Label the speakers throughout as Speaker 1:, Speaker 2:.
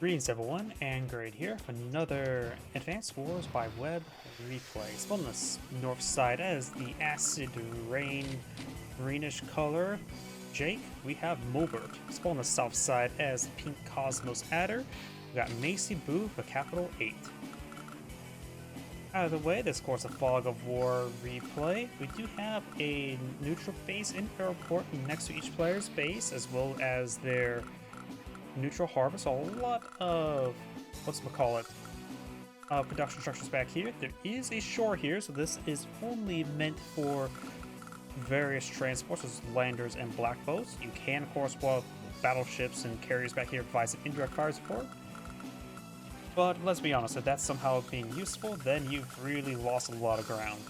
Speaker 1: Greetings everyone, and Grade here for another Advanced Wars by Web replay. It's on the north side as the acid rain greenish color Jake. We have Mobert. It's on the south side as pink Cosmos Adder. We got Macyboo for capital 8. Out of the way, this course of Fog of War replay. We do have a neutral base in airport next to each player's base, as well as their neutral harbor, so a lot of production structures back here. There is a shore here, so this is only meant for various transports, as landers and black boats. You can, of course, while battleships and carriers back here provide some indirect fire support. But let's be honest, if that's somehow being useful, then you've really lost a lot of ground.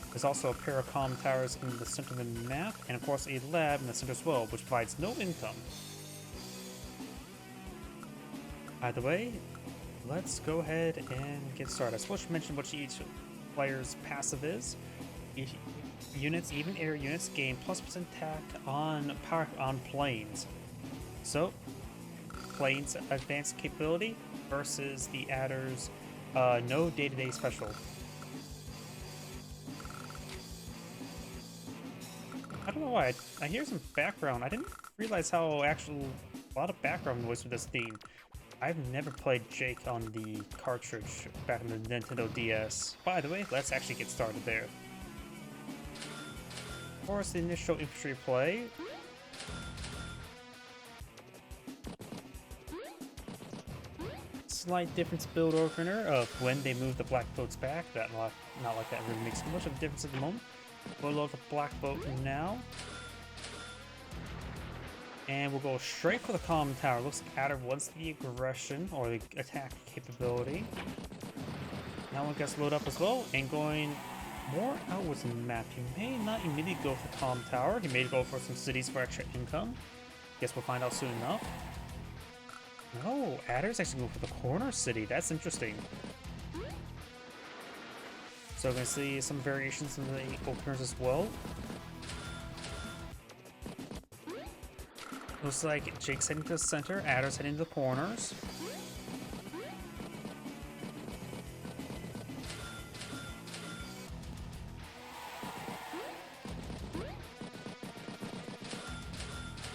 Speaker 1: There's also a pair of comm towers in the center of the map, and of course a lab in the center as well, which provides no income. Either way, let's go ahead and get started. I suppose to mention what each player's passive is. Units, even air units, gain +% attack on planes. So, planes advanced capability versus the Adder's no day-to-day special. I don't know why, I hear some background. I didn't realize how a lot of background noise with this theme. I've never played Jake on the cartridge back in the Nintendo DS. By the way, let's actually get started there. Of course, the initial infantry play. Slight difference build opener of when they move the black boats back. Not like that really makes much of a difference at the moment. We'll load the black boat now. And we'll go straight for the comm tower. Looks like Adder wants the aggression or the attack capability. Now one gets loaded up as well, and going more outwards in the map. He may not immediately go for the comm tower. He may go for some cities for extra income. Guess we'll find out soon enough. No, Adder's actually going for the corner city. That's interesting. So we're going to see some variations in the openers as well. Looks like Jake's heading to the center, Adder's heading to the corners.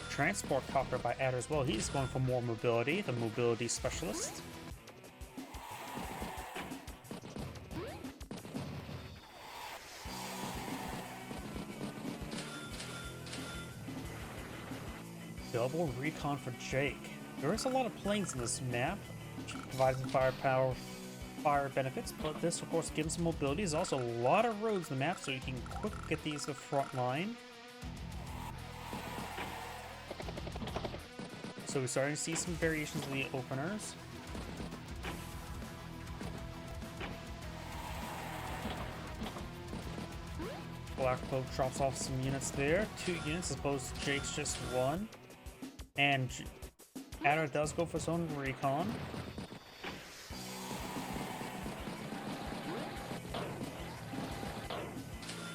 Speaker 1: Transport copter by Adder as well. He's going for more mobility, the mobility specialist. Double recon for Jake. There is a lot of planes in this map, which provides fire benefits, but this of course gives him mobility. There's also a lot of roads in the map, so you can quickly get these to the front line. So we're starting to see some variations in the openers. Black Boat drops off some units there. 2 units as opposed to Jake's just 1. And Adder does go for his own recon.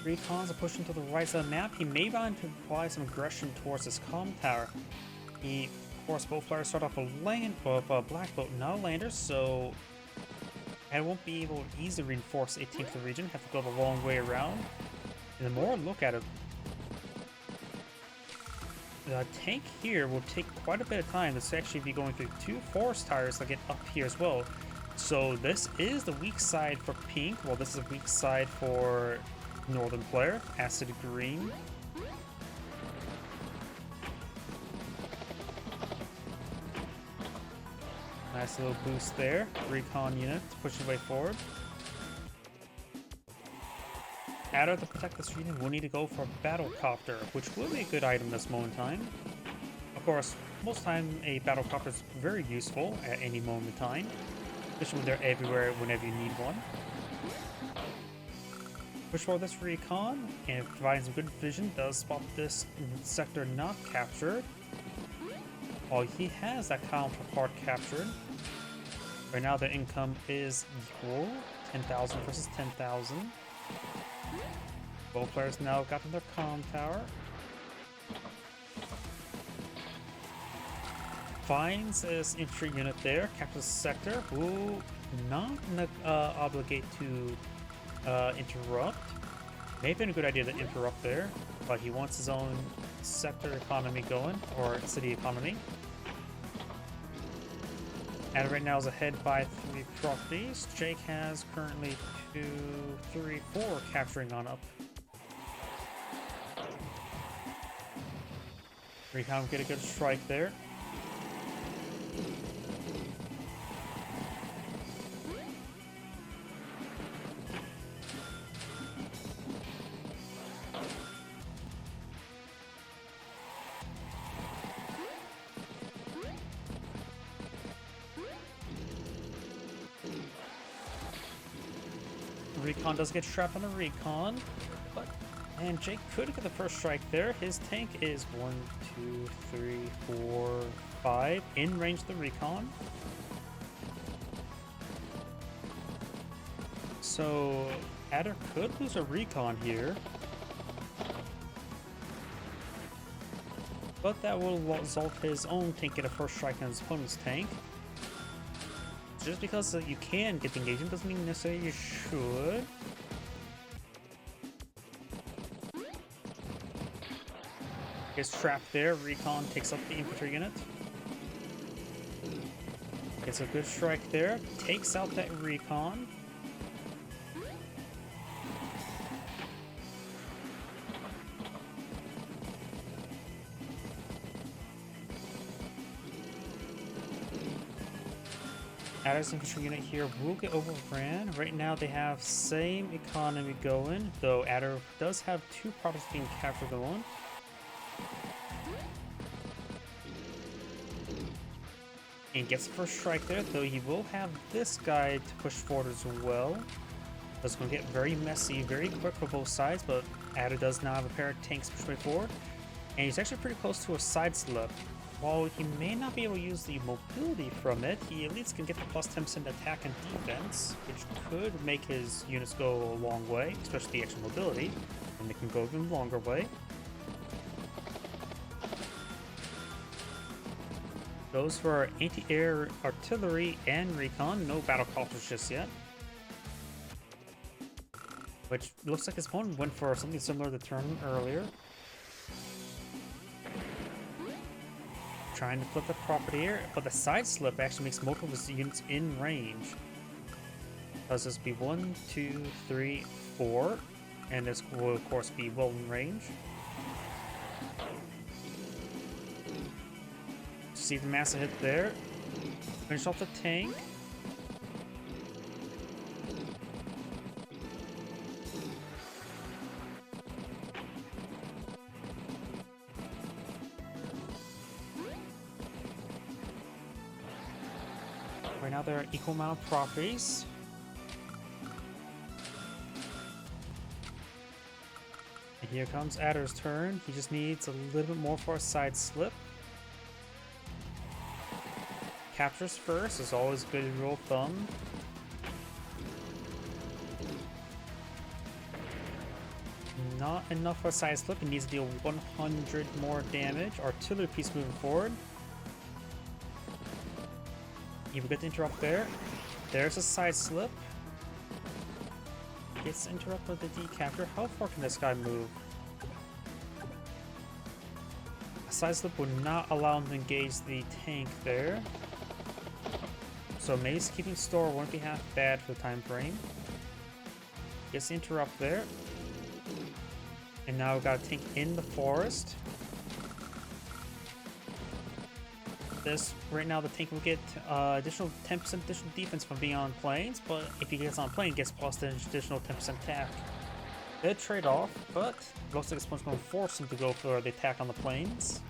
Speaker 1: Recons are pushing to the right side of the map. He may want to apply some aggression towards his comm tower. Of course, both players start off a black boat, not a lander, so Adder won't be able to easily reinforce a team to the region. Have to go the long way around. And the more I look at it, the tank here will take quite a bit of time. This will actually be going through 2 forest tires to get up here as well. So this is the weak side for pink. Well, this is a weak side for northern player, acid green. Nice little boost there. Recon unit to push his way forward. Adder to protect this region will need to go for a battle copter, which will be a good item this moment in time. Of course, most time a battle copter is very useful at any moment in time, especially when they're everywhere whenever you need one. Push for this recon, and providing some good vision, does spot this sector not captured. While he has that counterpart captured, right now the income is equal, 10,000 versus 10,000. Both players now got to their comm tower. finds this infantry unit there, captures the sector. Will not obligate to interrupt. May have been a good idea to interrupt there, but he wants his own sector economy going, or city economy. And right now is ahead by 3 properties. Jake has currently 2, 3, 4 capturing on up. Recon get a good strike there. Recon does get trapped on the recon, but and Jake could get the first strike there. His tank is 1, 2, 3, 4, 5 in range of the recon. So Adder could lose a recon here, but that will result his own tank get a first strike on his opponent's tank. Just because you can get the engagement doesn't mean necessarily you should. Gets trapped there. Recon takes up the infantry unit. Gets a good strike there. Takes out that recon. Adder's infantry unit here will get overran. Right now they have same economy going, though Adder does have 2 properties being captured going. And gets the first strike there, though he will have this guy to push forward as well. It's going to get very messy, very quick for both sides, but Adder does now have a pair of tanks push way forward. And he's actually pretty close to a side slip. While he may not be able to use the mobility from it, he at least can get the plus 10% attack and defense, which could make his units go a long way, especially the extra mobility, and they can go even longer way. Goes for anti-air artillery and recon, no battlecopters just yet. Which looks like his opponent went for something similar to the turn earlier. Trying to flip the property here, but the side slip actually makes multiple of his units in range. Does this be 1, 2, 3, 4, and this will of course be well in range. See the massive hit there. Finish off the tank. Right now there are equal amount of properties. And here comes Adder's turn. He just needs a little bit more for a side slip. Captures first is always a good rule of thumb. Not enough for a side slip. He needs to deal 100 more damage. Artillery piece moving forward. You will get the interrupt there. There's a side slip. Gets interrupted with the decapture. How far can this guy move? A side slip would not allow him to engage the tank there. So Mace keeping store won't be half bad for the time frame. Gets the interrupt there. And now we've got a tank in the forest. This right now the tank will get additional 10% additional defense from being on planes, but if he gets on plane, he gets plus an additional 10% attack. Good trade-off, but looks like this one's going to force him to go for the attack on the planes.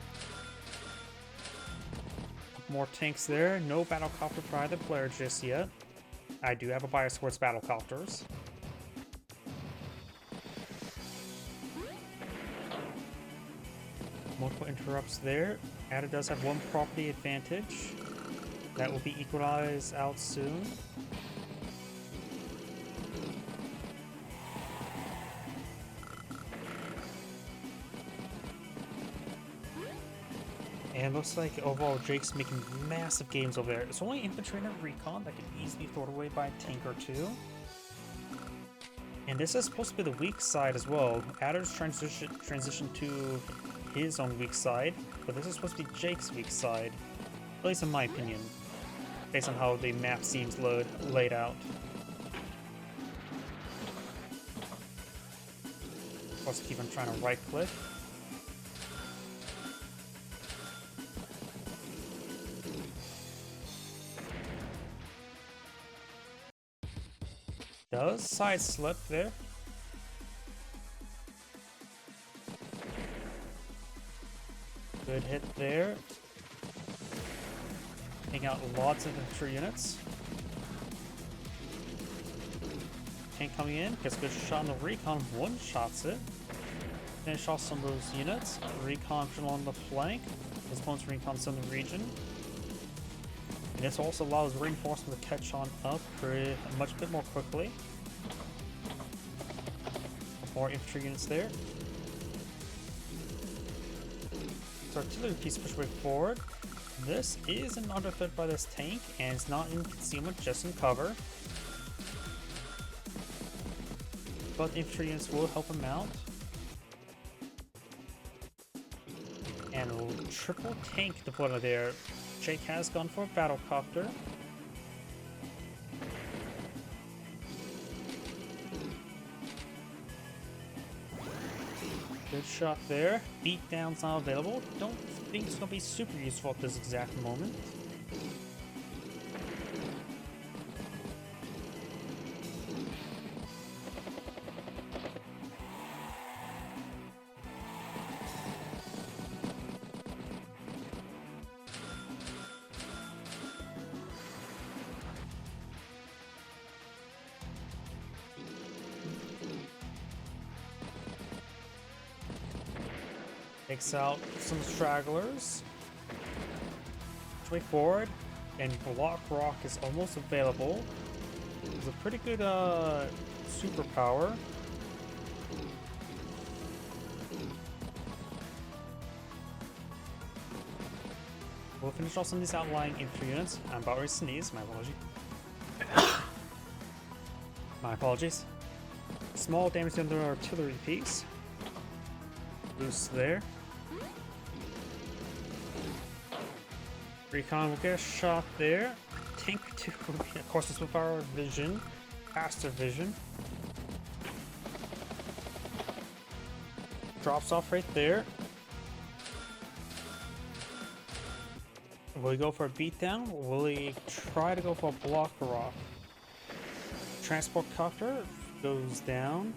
Speaker 1: More tanks there. No battlecopter for either player just yet. I do have a bias towards battlecopters. Multiple interrupts there. Adder does have 1 property advantage. That will be equalized out soon. And it looks like overall Jake's making massive gains over there. It's only infantry and a recon that can easily be thrown away by a tank or two. And this is supposed to be the weak side as well. Adder's transition to his own weak side, but this is supposed to be Jake's weak side. At least in my opinion, based on how the map seems laid out. Of course, keep on trying to right click. Does side slip there. Good hit there. Taking out lots of infantry units. Tank coming in, gets a good shot on the recon, one-shots it. Finish off some of those units. Recon on the flank. His opponent's recon's in the region. And this also allows reinforcements to catch on up pretty much bit more quickly. More infantry units there. So artillery piece push way forward. This isn't under threat by this tank, and it's not in concealment, just in cover. But infantry units will help him out. And a triple tank deployment there. Jake has gone for a battle copter. Good shot there. Beatdown's not available. Don't think it's going to be super useful at this exact moment. Takes out some stragglers. Way forward, and Block Rock is almost available. It's a pretty good superpower. We'll finish off some of these outlying infantry units. I'm about ready to sneeze. My apologies. My apologies. Small damage to the artillery piece. Boost there. Recon will get a shot there. Tank 2, of course, it's with our vision, faster vision. Drops off right there. Will he go for a beatdown? Will he try to go for a block rock? Transport copter goes down.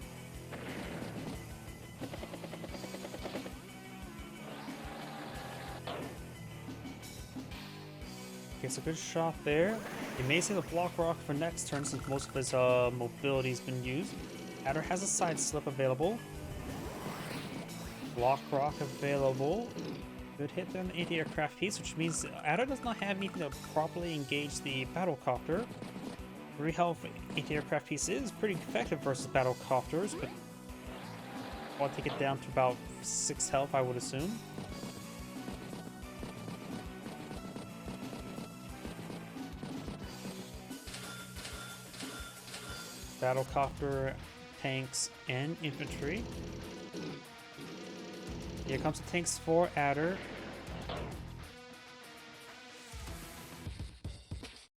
Speaker 1: Gets a good shot there. You may see the block rock for next turn since most of his mobility has been used. Adder has a side slip available. Block rock available. Good hit there on the anti-aircraft piece, which means Adder does not have anything to properly engage the battlecopter. 3 health anti-aircraft piece is pretty effective versus battlecopters, but I'll take it down to about 6 health, I would assume. Battlecopter, tanks, and infantry. Here comes the tanks for Adder.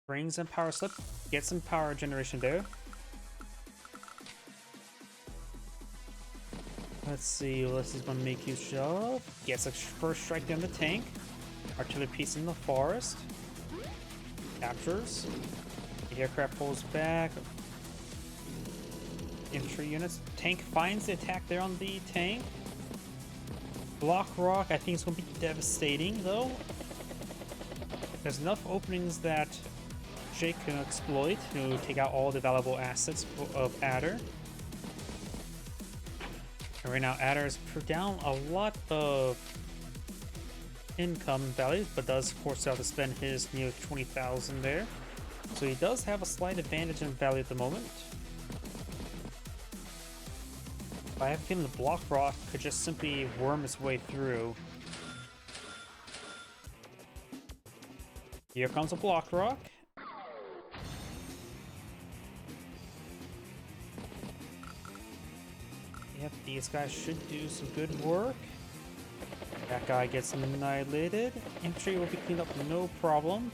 Speaker 1: Brings in power slip, gets some power generation there. Let's see, Ulysses gonna make use of. Gets a first strike down the tank. Artillery piece in the forest. Captures. The aircraft pulls back. Infantry units. Tank finds the attack there on the tank. Block rock, I think it's going to be devastating though. There's enough openings that Jake can exploit to take out all the valuable assets of Adder. And right now Adder is down a lot of income values, but does of course have to spend his near 20,000 there. So he does have a slight advantage in value at the moment. I have a feeling the block rock could just simply worm its way through. Here comes a block rock. Yep, these guys should do some good work. That guy gets annihilated. Infantry will be cleaned up no problem.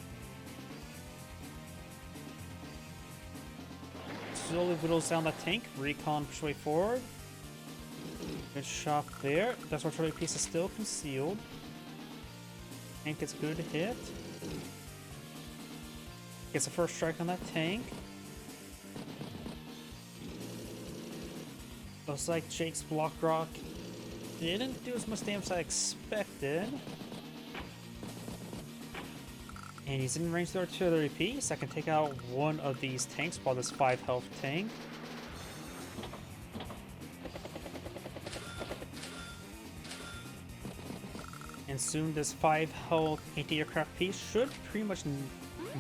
Speaker 1: Slowly whittles down that tank. Recon push way forward. Good shot there. That's artillery piece is still concealed. Tank gets a good hit. Gets a first strike on that tank. Looks like Jake's block rock didn't do as much damage as I expected. And he's in range of the artillery piece. I can take out one of these tanks while this 5 health tank. And soon this 5 health anti-aircraft piece should pretty much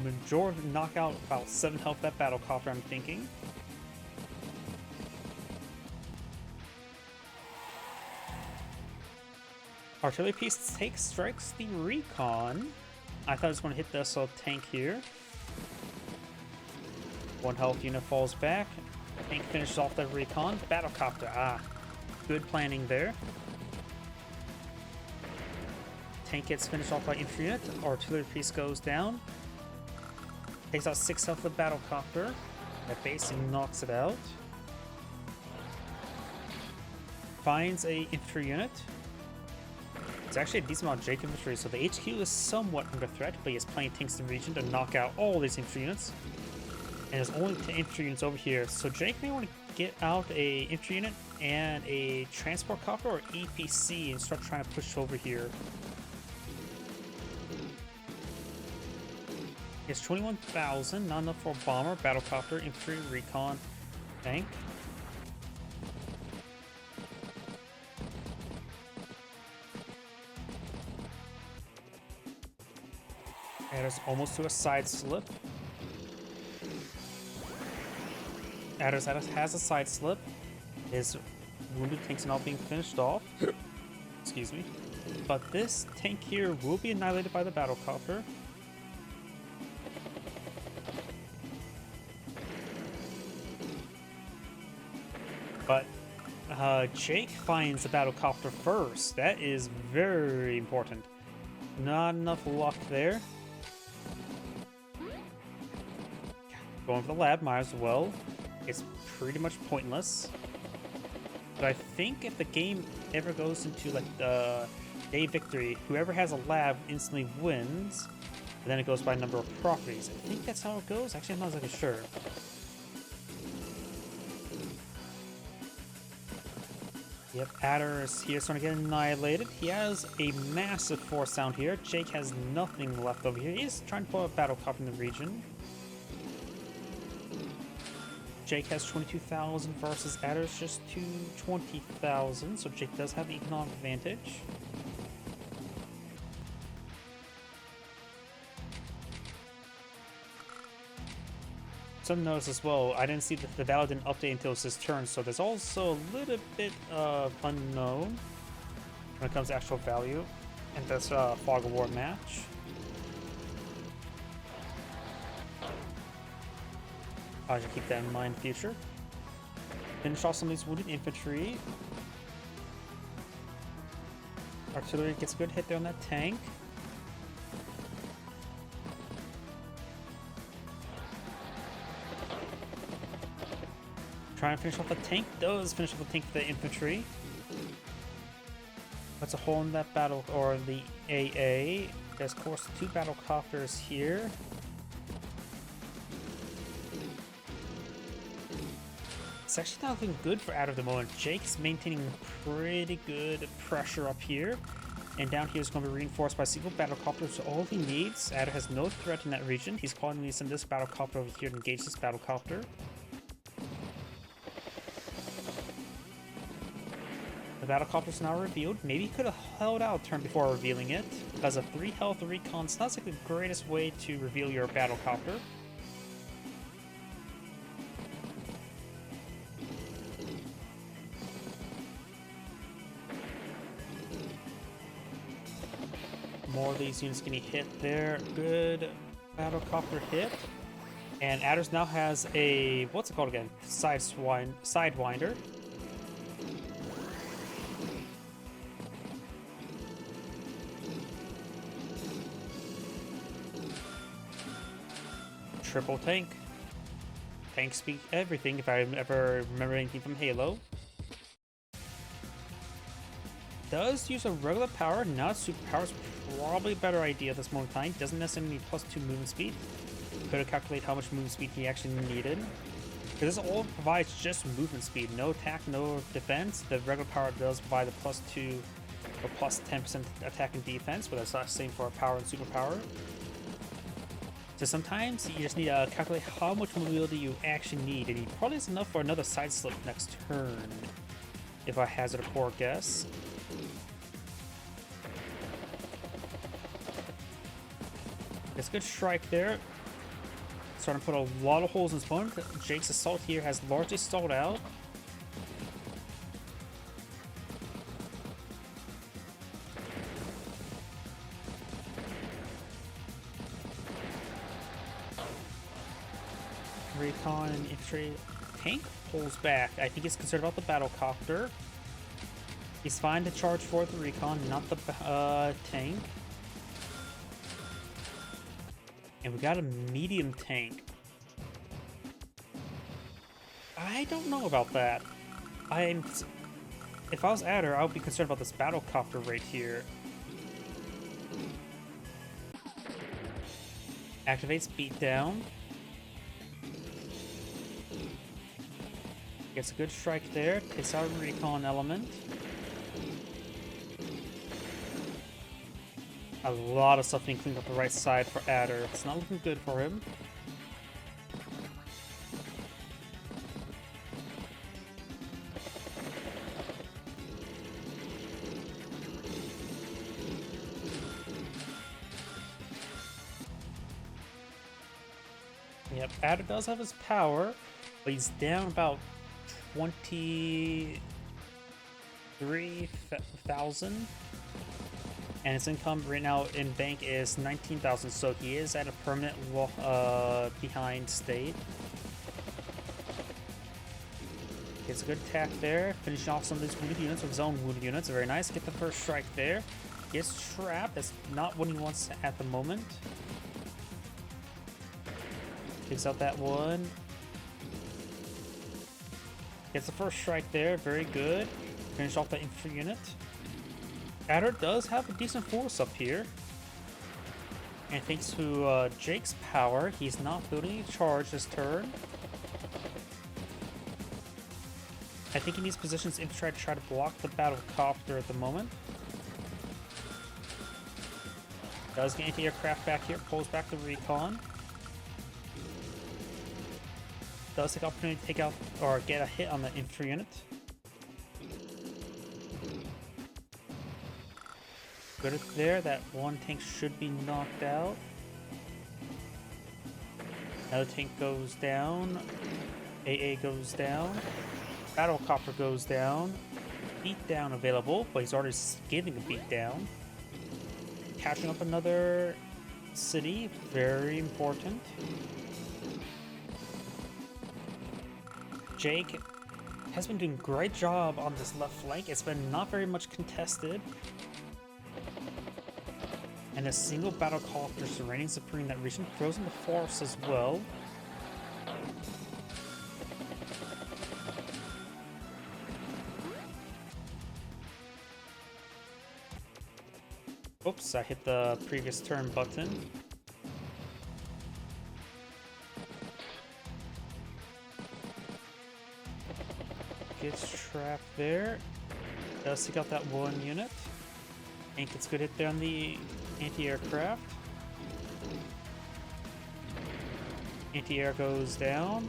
Speaker 1: majority knock out about 7 health that battlecopter, I'm thinking. Artillery piece strikes the recon. I thought it was going to hit the assault tank here. 1 health unit falls back. Tank finishes off that recon. Battlecopter, good planning there. Tank gets finished off by infantry unit. Artillery piece goes down. Takes out 6 health of the battlecopter. That basically knocks it out. Finds a infantry unit. It's actually a decent amount of Jake infantry, so the HQ is somewhat under threat, but he has plenty of tanks in the region to knock out all these infantry units. And there's only 10 infantry units over here, so Jake may want to get out a infantry unit and a transport copter or EPC and start trying to push over here. It's 21,000, not enough for a bomber, battlecopter, infantry, recon, tank. Adder's almost to a side slip. Adder's has a side slip. His wounded tank's not being finished off. Excuse me. But this tank here will be annihilated by the battlecopter. But Jake finds the battlecopter first. That is very important. Not enough luck there. Going for the lab, might as well. It's pretty much pointless. But I think if the game ever goes into like the day victory, whoever has a lab instantly wins, and then it goes by number of properties. I think that's how it goes. Actually, I'm not exactly sure. Yep, Adder is here starting to get annihilated. He has a massive force down here. Jake has nothing left over here. He's trying to pull a battlecopter in the region. Jake has 22,000 versus Adder's just 20,000, so Jake does have the economic advantage. Some notice as well, I didn't see that the battle didn't update until it's his turn, so there's also a little bit of unknown when it comes to actual value in this Fog of War match. I should keep that in mind in the future. Finish off some of these wounded infantry. Artillery gets a good hit there on that tank. Trying to finish off the tank. Does finish off the tank for the infantry. That's a hole in that battle, or the AA. There's of course 2 battlecopters here. It's actually not looking good for Adder at the moment. Jake's maintaining pretty good pressure up here. And down here is going to be reinforced by single battlecopters. So all he needs, Adder has no threat in that region. He's calling me to send this battlecopter over here to engage this battlecopter. The battlecopter's now revealed. Maybe he could have held out a turn before revealing it, because a 3 health recon is not like the greatest way to reveal your battlecopter. more of these units getting hit there. Good battlecopter hit. And Adders now has a, what's it called again? Sidewinder. Triple tank. Tanks speak everything if I ever remember anything from Halo. Does use a regular power, not a superpower. Is probably a better idea at this moment in time. Doesn't necessarily need +2 movement speed. Could have calculated how much movement speed he actually needed. Because this all provides just movement speed, no attack, no defense. The regular power does provide a +2 or +10% attack and defense, but that's not the same for a power and superpower. So sometimes you just need to calculate how much mobility you actually need, and he probably has enough for another side slip next turn, if I hazard a poor guess. It's a good strike there. Starting to put a lot of holes in his opponent. Jake's assault here has largely stalled out. Recon and infantry. Tank pulls back. I think he's concerned about the battlecopter. He's fine to charge for the recon, not the tank. And we got a medium tank. I don't know about that. If I was Adder, I would be concerned about this battlecopter right here. Activates beatdown. Gets a good strike there. Takes out a recon element. A lot of stuff being cleaned up the right side for Adder. It's not looking good for him. Yep, Adder does have his power, but he's down about 23,000. And his income right now in bank is 19,000, so he is at a permanent behind state. Gets a good attack there, finishing off some of these wounded units with his own wounded units. Very nice. Get the first strike there. Gets trapped. That's not what he wants at the moment. Takes out that one. Gets the first strike there. Very good. Finish off the infantry unit. Adder does have a decent force up here. And thanks to Jake's power, he's not building a charge this turn. I think he needs positions infantry to try to block the battlecopter at the moment. Does get anti-aircraft back here, pulls back the recon. Does take opportunity to take out or get a hit on the infantry unit. Good there, that one tank should be knocked out. Another tank goes down. AA goes down. Battlecopter goes down. Beatdown available, but he's already giving a beatdown. Catching up another city, very important. Jake has been doing a great job on this left flank. It's been not very much contested. And a single battlecopter reigning supreme in that region throws in the force as well. Oops, I hit the previous turn button. Gets trapped there. Does take out that one unit. Ain't gets good hit there on the anti-aircraft. Anti-air goes down.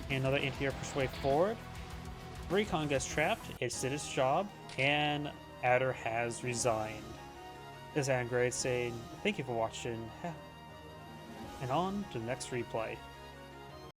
Speaker 1: And another anti-air pushed way forward. Recon gets trapped. It did its job. And Adder has resigned. This is Android saying thank you for watching. And on to the next replay.